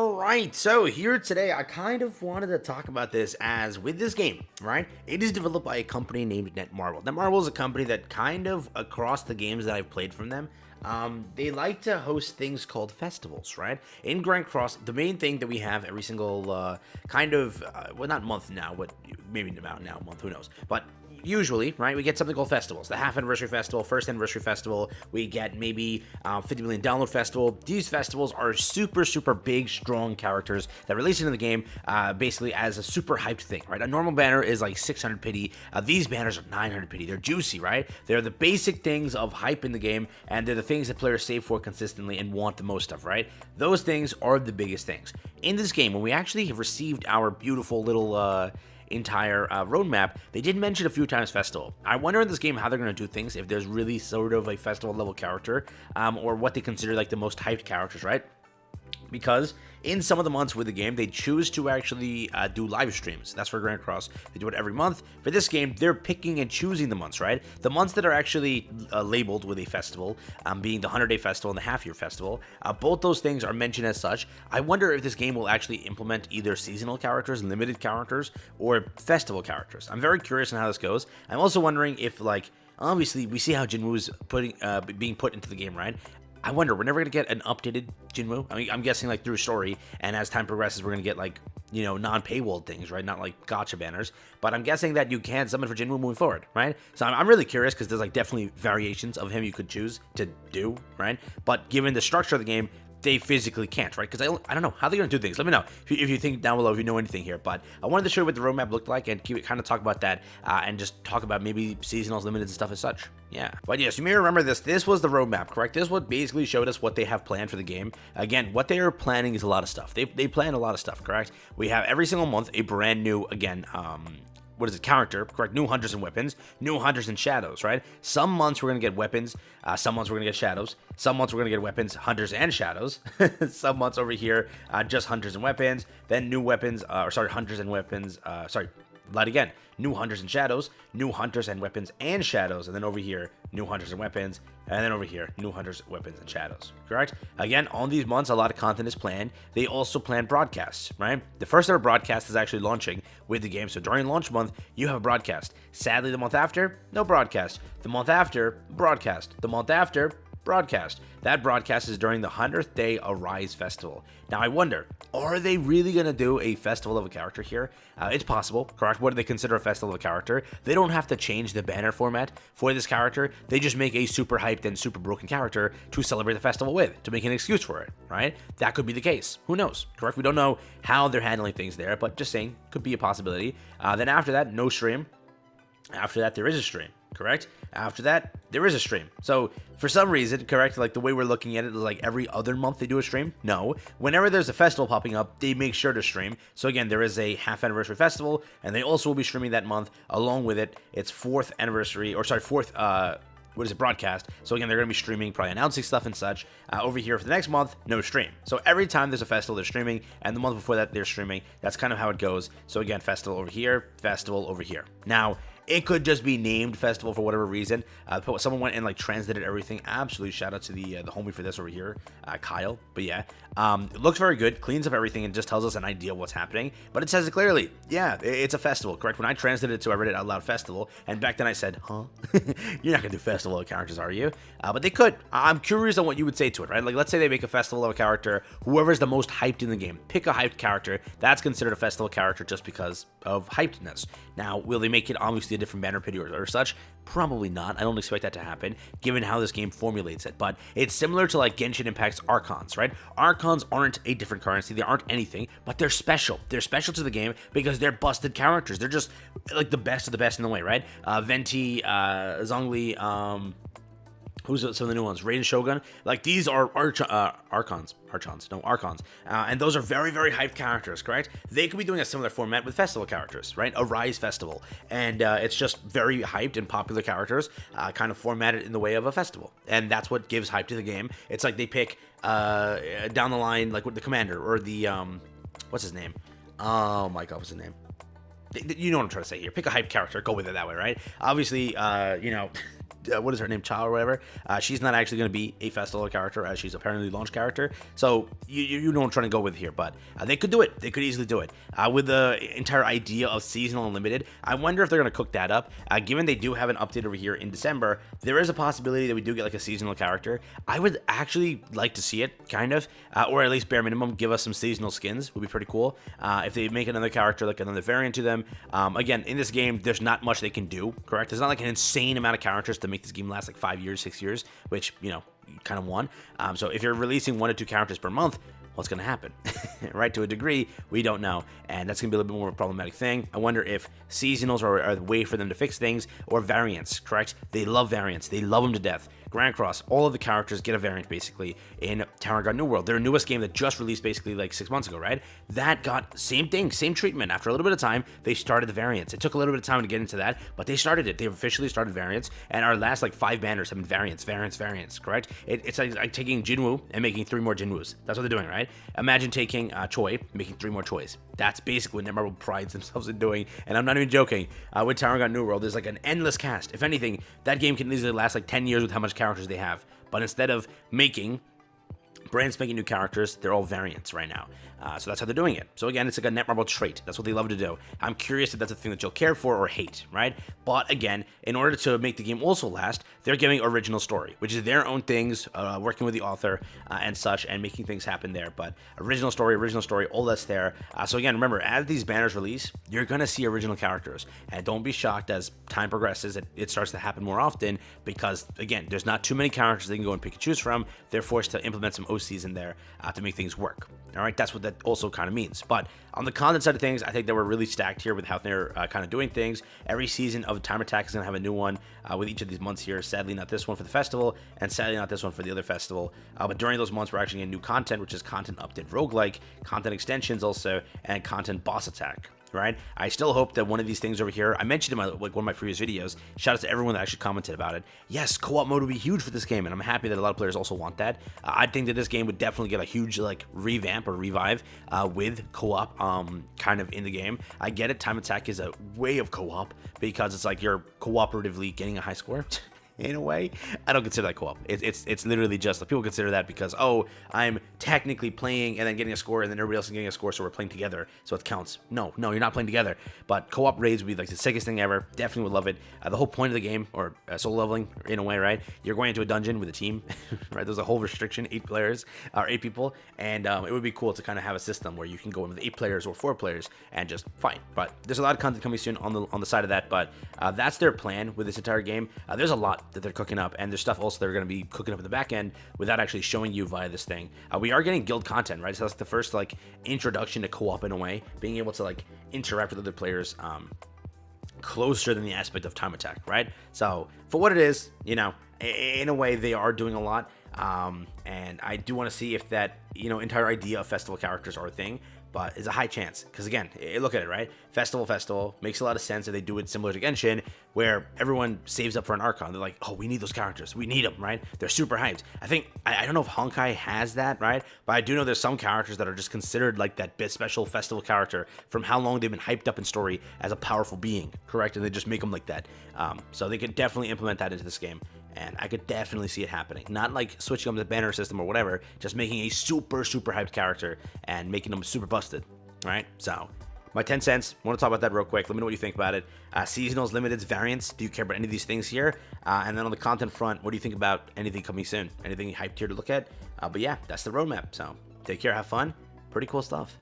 All right, so here today, I kind of wanted to talk about this as with this game, right? It is developed by a company named Netmarble. Netmarble is a company that kind of across the games that I've played from them, they like to host things called festivals, right? In Grand Cross, the main thing that we have every single well, not month now, but maybe about now, month, who knows? But usually, right, we get something called festivals. The half anniversary festival, first anniversary festival, we get maybe 50 million download festival. These festivals are super big, strong characters that release into the game basically as a super hyped thing, right? A normal banner is like 600 pity. These banners are 900 pity. They're juicy, right? They're the basic things of hype in the game, and they're the things that players save for consistently and want the most of, right? Those things are the biggest things. In this game, when we actually have received our beautiful little entire roadmap, they did mention a few times festival. I wonder in this game how they're going to do things, if there's really sort of a festival level character, or what they consider like the most hyped characters, right? Because in some of the months with the game, they choose to actually do live streams. That's for Grand Cross. They do it every month. For this game, they're picking and choosing the months, right? The months that are actually labeled with a festival, being the 100-day festival and the half-year festival, both those things are mentioned as such. I wonder if this game will actually implement either seasonal characters, limited characters, or festival characters. I'm very curious on how this goes. I'm also wondering if, like, obviously, we see how Jinwoo's being put into the game, right? I wonder, we're never going to get an updated Jinwoo. I mean, I'm guessing like through story, and as time progresses, we're going to get like, you know, non-paywall things, right? Not like gacha banners. But I'm guessing that you can summon for Jinwoo moving forward, right? So I'm really curious because there's like definitely variations of him you could choose to do, right? But given the structure of the game, they physically can't, right? Because I don't know how they're going to do things. Let me know if you think down below if you know anything here. But I wanted to show you what the roadmap looked like and kind of talk about that and just talk about maybe seasonals, limited, and stuff as such. Yeah. But yes, you may remember this. This was the roadmap, correct? This what basically showed us what they have planned for the game. Again, what they are planning is a lot of stuff. They plan a lot of stuff, correct? We have every single month a brand new, again, what is it, character, correct? New hunters and weapons, new hunters and shadows, right? Some months we're going to get weapons, some months we're going to get shadows, some months we're going to get weapons, hunters and shadows, some months over here, just hunters and weapons, then new weapons, hunters and weapons, again, new hunters and shadows, new hunters and weapons and shadows, and then over here, new hunters and weapons, and then over here, new hunters, weapons, and shadows, correct? Again, on these months, a lot of content is planned. They also plan broadcasts, right? The first ever broadcast is actually launching with the game, so during launch month, you have a broadcast. Sadly, the month after, no broadcast. The month after, broadcast. The month after, broadcast. That broadcast is during the 100th day Arise Festival. Now, I wonder, are they really going to do a festival of a character here? It's possible, correct? What do they consider a festival of a character? They don't have to change the banner format for this character. They just make a super hyped and super broken character to celebrate the festival with, to make an excuse for it, right? That could be the case. Who knows, correct? We don't know how they're handling things there, but just saying, could be a possibility. Then after that, no stream. After that, there is a stream, correct? After that, there is a stream. So for some reason, correct, like the way we're looking at it is like every other month they do a stream. No, whenever there's a festival popping up, they make sure to stream. So again, there is a half anniversary festival, and they also will be streaming that month. Along with it, it's fourth broadcast. So again, they're going to be streaming, probably announcing stuff and such. Over here for the next month, no stream. So every time there's a festival, they're streaming, and the month before that, they're streaming. That's kind of how it goes. So again, festival over here, festival over here. Now, it could just be named festival for whatever reason. Someone went and like translated everything. Absolutely, shout out to the homie for this over here, Kyle. But yeah, it looks very good, cleans up everything, and just tells us an idea of what's happening. But it says it clearly. Yeah, it's a festival, correct? When I translated it to, I read it out loud, festival, and back then I said, huh? You're not gonna do festival of characters, are you? But they could. I'm curious on what you would say to it, right? Like, let's say they make a festival of a character. Whoever's the most hyped in the game, pick a hyped character. That's considered a festival character just because of hypedness. Now, will they make it obviously a different banner pity or such? Probably not. I don't expect that to happen, given how this game formulates it. But it's similar to like Genshin Impact's Archons, right? Archons aren't a different currency. They aren't anything, but they're special. They're special to the game because they're busted characters. They're just like the best of the best in the way, right? Venti, Zhongli, who's some of the new ones? Raiden Shogun. Like, these are Archons. And those are very, very hyped characters, correct? They could be doing a similar format with festival characters, right? A Rise Festival. And it's just very hyped and popular characters, kind of formatted in the way of a festival. And that's what gives hype to the game. It's like they pick down the line, like with the commander or the, what's his name? Oh my god, what's his name? You know what I'm trying to say here. Pick a hype character, go with it that way, right? Obviously, what is her name, Child or whatever, she's not actually going to be a festival character, as she's apparently launch character. So you know what I'm trying to go with here, but they could do it. They could easily do it. With the entire idea of seasonal and limited, I wonder if they're going to cook that up. Given they do have an update over here in December, there is a possibility that we do get like a seasonal character. I would actually like to see it, kind of, or at least bare minimum, give us some seasonal skins. Would be pretty cool. If they make another character, like another variant to them. Again, in this game, there's not much they can do, correct? There's not like an insane amount of characters to make this game last like 5 years, 6 years, which, you know, you kind of want. So if you're releasing 1 to 2 characters per month, what's going to happen? Right? To a degree, we don't know. And that's going to be a little bit more of a problematic thing. I wonder if seasonals are the way for them to fix things, or variants, correct? They love variants. They love them to death. Grand Cross, all of the characters get a variant basically in Tower God New World, their newest game that just released basically like 6 months ago, right? That got same thing, same treatment. After a little bit of time, they started the variants. It took a little bit of time to get into that, but they started it. They officially started variants, and our last like 5 banners have been variants, correct? It's like taking Jinwoo and making 3 more Jinwoos. That's what they're doing, right? Imagine taking Choi, making 3 more Chois. That's basically what Netmarble prides themselves in doing, and I'm not even joking. With Tower God New World, there's like an endless cast. If anything, that game can easily last like 10 years with how much characters they have. But instead of making brand spanking new characters, they're all variants right now. So that's how they're doing it. So again, it's like a Netmarble trait. That's what they love to do. I'm curious if that's a thing that you'll care for or hate, right? But again, in order to make the game also last, they're giving original story, which is their own things, working with the author and such, and making things happen there. But original story, all that's there. So again, remember, as these banners release, you're going to see original characters. And don't be shocked as time progresses, it starts to happen more often, because again, there's not too many characters they can go and pick and choose from. They're forced to implement some OCs in there to make things work. All right, that's what that also kind of means. But on the content side of things, I think that we're really stacked here with how they're kind of doing things. Every season of Time Attack is going to have a new one with each of these months here. Sadly, not this one for the festival, and sadly, not this one for the other festival. But during those months, we're actually getting new content, which is content update roguelike, content extensions also, and content boss attack. Right? I still hope that one of these things over here, I mentioned in my one of my previous videos, shout out to everyone that actually commented about it. Yes, co-op mode would be huge for this game, and I'm happy that a lot of players also want that. I think that this game would definitely get a huge like revamp or revive with co-op kind of in the game. I get it, Time Attack is a way of co-op because it's like you're cooperatively getting a high score. In a way, I don't consider that co-op. It's literally just like people consider that because, oh, I'm technically playing and then getting a score, and then everybody else is getting a score, so we're playing together, so it counts. No, you're not playing together. But co-op raids would be like the sickest thing ever. Definitely would love it. The whole point of the game, or solo leveling in a way, right? You're going into a dungeon with a team, right? There's a whole restriction, 8 players or 8 people, and it would be cool to kind of have a system where you can go in with 8 players or 4 players and just fight. But there's a lot of content coming soon on the side of that. But that's their plan with this entire game. There's a lot that they're cooking up, and there's stuff also they're going to be cooking up in the back end without actually showing you via this thing. We are getting guild content, right? So that's the first like introduction to co-op in a way, being able to like interact with other players closer than the aspect of Time Attack, right? So for what it is, you know, in a way they are doing a lot, and I do want to see if that, you know, entire idea of festival characters are a thing. But it's a high chance, because again, look at it, right? Festival makes a lot of sense that they do it similar to Genshin, where everyone saves up for an Archon. They're like, oh, we need those characters, we need them, right? They're super hyped. I don't know if Honkai has that, right? But I do know there's some characters that are just considered like that special festival character from how long they've been hyped up in story as a powerful being, correct? And they just make them like that. So they could definitely implement that into this game. And I could definitely see it happening. Not like switching up the banner system or whatever, just making a super hyped character and making them super busted, right? So, my 10 cents, want to talk about that real quick. Let me know what you think about it. Seasonals, limiteds, variants, do you care about any of these things here? And then on the content front, what do you think about anything coming soon? Anything hyped here to look at? But yeah, that's the roadmap. So, take care, have fun. Pretty cool stuff.